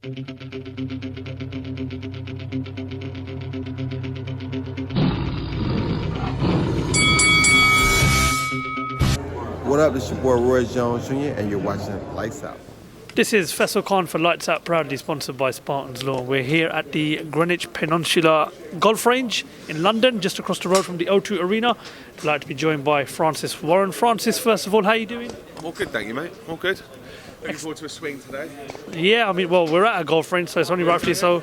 What up, it's your boy Roy Jones Jr. and you're watching Lights Out. This is Faisal for Lights Out, proudly sponsored by Spartans Law. We're here at the Greenwich Peninsula Golf Range in London, just across the road from the O2 Arena. Delighted to be joined by Francis Warren. Francis, first of all, how are you doing? I'm all good, thank you, mate. All good. Looking forward to a swing today. Yeah, I mean, well, we're at a golf range, so it's only rightfully so.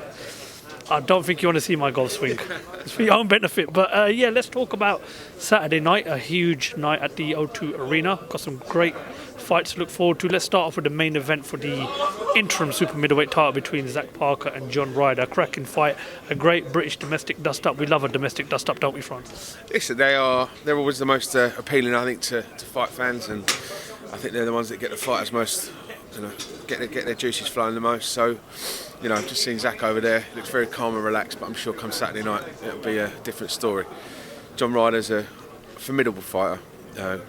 I don't think you want to see my golf swing. It's for your own benefit. But yeah, let's talk about Saturday night, a huge night at the O2 Arena. Got some great fights to look forward to. Let's start off with the main event for the interim super middleweight title between Zach Parker and John Ryder. A cracking fight, a great British domestic dust-up. We love a domestic dust-up, don't we, Francis? Listen, they're always the most appealing, I think, to fight fans, and I think they're the ones that get the fighters most, get their juices flowing the most. So, I've just seen Zach over there. He looks very calm and relaxed, but I'm sure come Saturday night it'll be a different story. John Ryder's a formidable fighter,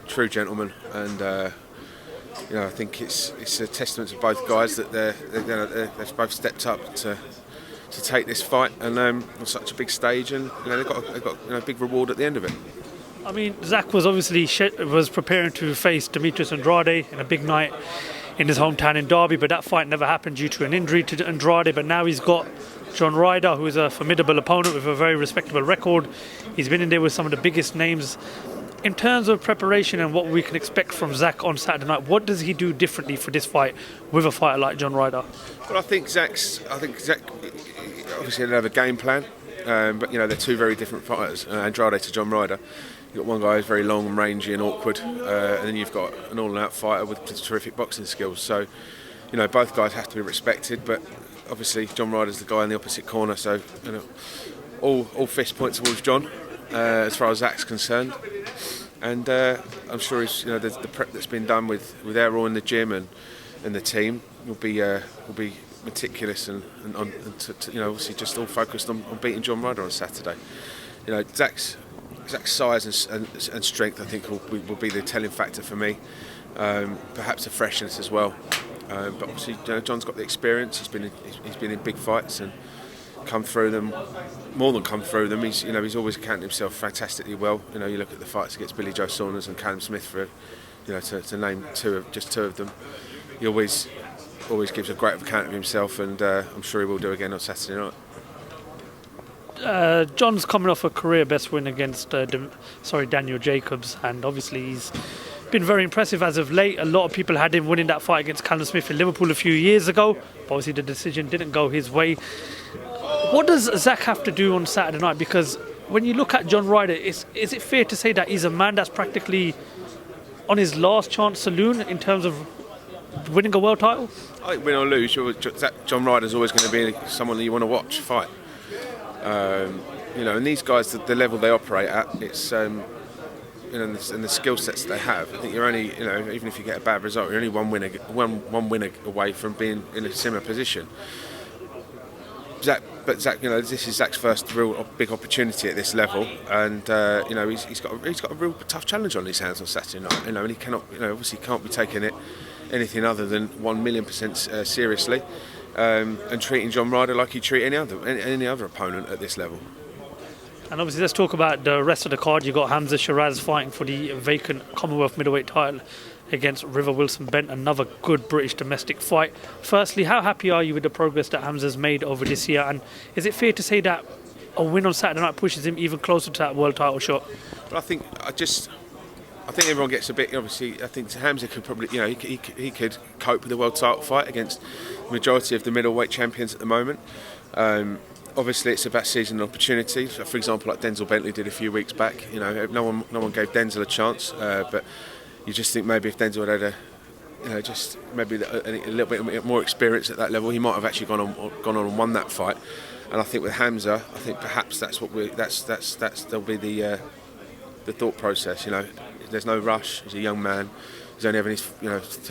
true gentleman, and I think it's a testament to both guys that they've both stepped up to take this fight and on such a big stage, and they've got a big reward at the end of it. I mean, Zach was obviously preparing to face Demetrius Andrade in a big night in his hometown in Derby, but that fight never happened due to an injury to Andrade. But now he's got John Ryder, who is a formidable opponent with a very respectable record. He's been in there with some of the biggest names. In terms of preparation and what we can expect from Zach on Saturday night, what does he do differently for this fight with a fighter like John Ryder? Well, I think Zach obviously they have a game plan, but they're two very different fighters. Andrade to John Ryder. You've got one guy who's very long and rangy and awkward, and then you've got an all-out fighter with terrific boxing skills. So, both guys have to be respected, but obviously John Ryder's the guy in the opposite corner, so all fist point towards John as far as Zach's concerned. And I'm sure the prep that's been done with Errol in the gym and the team will be meticulous and obviously just all focused on beating John Ryder on Saturday. Zach's size and strength, I think, will be the telling factor for me. Perhaps the freshness as well. But obviously, John's got the experience. He's been in big fights and come through them, more than come through them. He's always accounted himself fantastically well. You look at the fights against Billy Joe Saunders and Callum Smith, for to name two of them. He always gives a great account of himself, and I'm sure he will do again on Saturday night. John's coming off a career best win against Daniel Jacobs, and obviously he's been very impressive as of late. A lot of people had him winning that fight against Callum Smith in Liverpool a few years ago, but obviously the decision didn't go his way. What does Zach have to do on Saturday night? Because when you look at John Ryder, is it fair to say that he's a man that's practically on his last chance saloon in terms of winning a world title? I think win or lose, John Ryder's always going to be someone that you want to watch fight. And these guys, the level they operate at, it's and the skill sets they have. I think you're only, even if you get a bad result, you're only one winner away from being in a similar position. Zach, this is Zach's first real big opportunity at this level, and he's got a real tough challenge on his hands on Saturday night. And he cannot, obviously can't be taking it anything other than 1,000,000% seriously. And treating John Ryder like he'd treat any other opponent at this level. And obviously, let's talk about the rest of the card. You've got Hamza Sheeraz fighting for the vacant Commonwealth middleweight title against River Wilson Bent, another good British domestic fight. Firstly, how happy are you with the progress that Hamza's made over this year? And is it fair to say that a win on Saturday night pushes him even closer to that world title shot? But I think everyone gets a bit. Obviously, I think Hamza could probably, he could cope with the world title fight against the majority of the middleweight champions at the moment. Obviously, it's about seizing an opportunity. So, for example, like Denzel Bentley did a few weeks back. No one gave Denzel a chance, but you just think maybe if Denzel had just maybe a little bit more experience at that level, he might have actually gone on and won that fight. And I think with Hamza, I think perhaps that'll be the thought process. There's no rush. He's a young man. He's only having his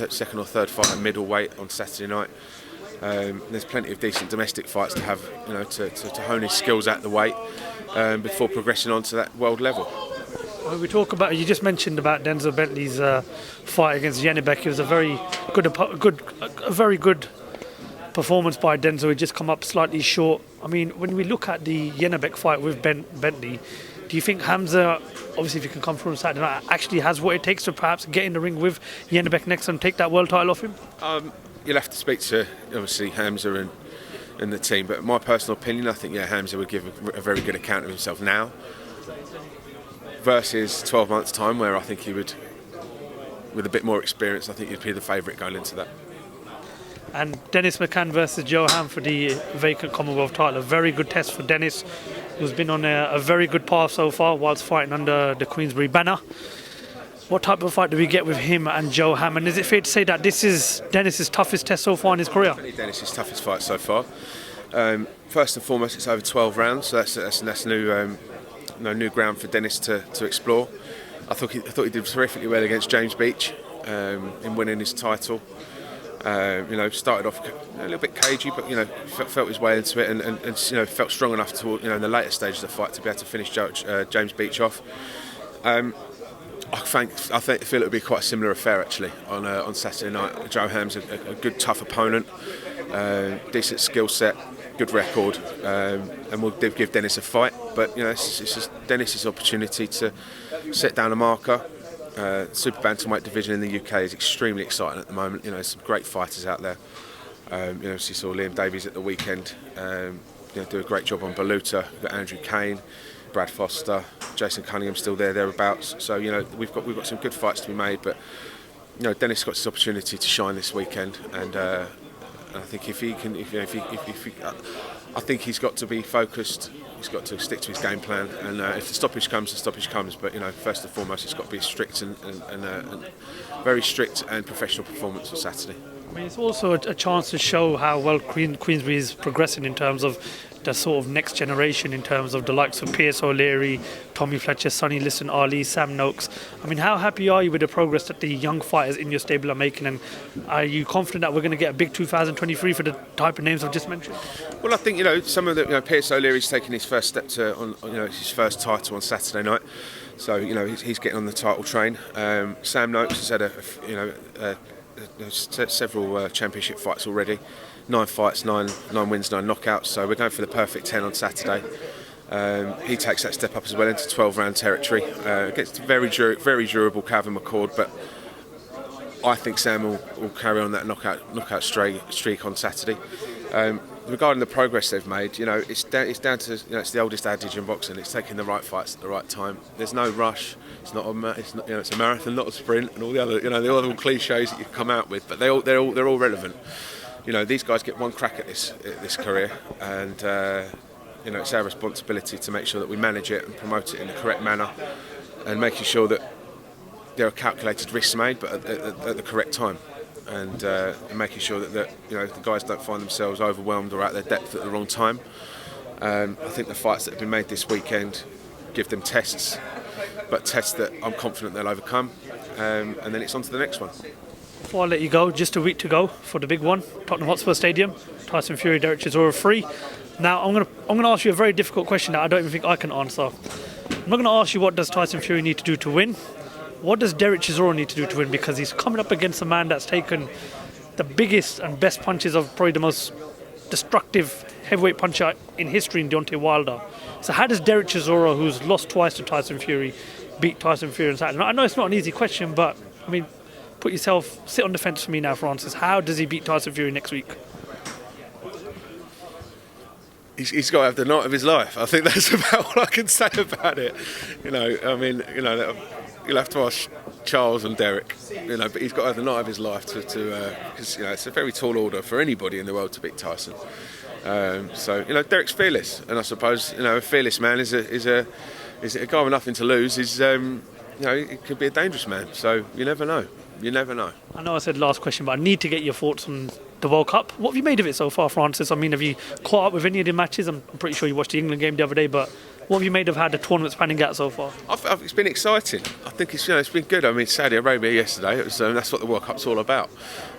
second or third fight at middleweight on Saturday night. There's plenty of decent domestic fights to have, to hone his skills at the weight before progressing on to that world level. When we talk about, you just mentioned about Denzel Bentley's fight against Janibek. It was a very good performance by Denzel. He just come up slightly short. I mean, when we look at the Yenabek fight with Bentley, do you think Hamza, obviously if he can come through on Saturday night, actually has what it takes to perhaps get in the ring with Yenabek next and take that world title off him? You'll have to speak to, obviously, Hamza and the team, but my personal opinion, I think, Hamza would give a very good account of himself now versus 12 months' time, where I think he would, with a bit more experience, I think he'd be the favourite going into that. And Dennis Mccann versus Joe Ham for the vacant Commonwealth title. A very good test for Dennis, who's been on a very good path so far whilst fighting under the Queensberry banner. What type of fight do we get with him and Joe Ham? And is it fair to say that this is Dennis's toughest test so far in his career? Definitely Dennis's toughest fight so far. First and foremost, it's over 12 rounds, so that's new ground for Dennis to explore. I thought he did terrifically well against James Beach in winning his title. Started off a little bit cagey, but felt his way into it, and felt strong enough to in the later stages of the fight to be able to finish James Beach off. I feel it would be quite a similar affair actually on Saturday night. Joe Ham's a good, tough opponent, decent skill set, good record, and we'll give Dennis a fight. But it's just Dennis's opportunity to set down a marker. Super bantamweight division in the UK is extremely exciting at the moment. Some great fighters out there. You saw Liam Davies at the weekend. Do a great job on Baluta. We've got Andrew Kane, Brad Foster, Jason Cunningham still thereabouts. So we've got some good fights to be made. But Dennis got this opportunity to shine this weekend, and I think if he can, I think he's got to be focused. He's got to stick to his game plan, and if the stoppage comes, the stoppage comes. But first and foremost, it's got to be a strict and very strict and professional performance on Saturday. I mean, it's also a chance to show how well Queensberry is progressing in terms of the sort of next generation, in terms of the likes of Pierce O'Leary, Tommy Fletcher, Sonny Liston, Ali, Sam Noakes. I mean, how happy are you with the progress that the young fighters in your stable are making, and are you confident that we're going to get a big 2023 for the type of names I've just mentioned? Well, I think some of the Pierce O'Leary's taking his first step on his first title on Saturday night, so he's getting on the title train. Sam Noakes has had several championship fights already. 9 fights, 9 wins, 9 knockouts. So we're going for the perfect 10 on Saturday. He takes that step up as well into 12-round territory. Against very durable Calvin McCord, but I think Sam will carry on that knockout streak on Saturday. Regarding the progress they've made, it's down to it's the oldest adage in boxing. It's taking the right fights at the right time. There's no rush. It's not it's a marathon, not a sprint, and all the other cliches that you can come out with. But they're all relevant. These guys get one crack at this career, and it's our responsibility to make sure that we manage it and promote it in the correct manner, and making sure that there are calculated risks made, but at the correct time, and making sure that the guys don't find themselves overwhelmed or out their depth at the wrong time. I think the fights that have been made this weekend give them tests, but tests that I'm confident they'll overcome, and then it's on to the next one. Before I let you go, just a week to go for the big one, Tottenham Hotspur Stadium, Tyson Fury, Derek Chisora 3. Now, I'm gonna ask you a very difficult question that I don't even think I can answer. I'm not going to ask you what does Tyson Fury need to do to win. What does Derek Chisora need to do to win? Because he's coming up against a man that's taken the biggest and best punches of probably the most destructive heavyweight puncher in history in Deontay Wilder. So how does Derek Chisora, who's lost twice to Tyson Fury, beat Tyson Fury on Saturday? I know it's not an easy question, but I mean, sit on the fence for me now, Francis. How does he beat Tyson Fury next week? He's got to have the night of his life. I think that's about all I can say about it. You'll have to ask Charles and Derek. But he's got to have the night of his life because it's a very tall order for anybody in the world to beat Tyson. Derek's fearless, and I suppose a fearless man is a guy with nothing to lose. He could be a dangerous man. So you never know. You never know. I know I said last question, but I need to get your thoughts on the World Cup. What have you made of it so far, Francis? I mean, have you caught up with any of the matches? I'm pretty sure you watched the England game the other day, but what have you made of how the tournament's panning out so far? It's been exciting. I think it's been good. I mean, Saudi Arabia yesterday, that's what the World Cup's all about.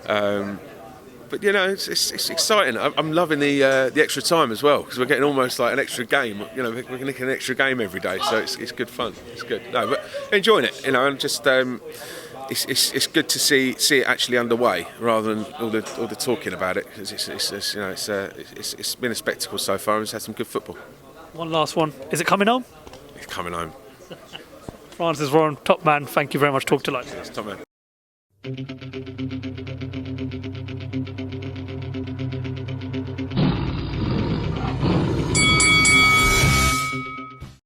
But it's exciting. I'm loving the extra time as well, because we're getting almost like an extra game. We're getting an extra game every day, so it's good fun. It's good. No, but enjoying it. And just it's good to see it actually underway rather than all the talking about it, because it's been a spectacle so far and it's had some good football. One last one. Is it coming home? It's coming home. Francis Warren, top man. Thank you very much. Talk to life. It's top man.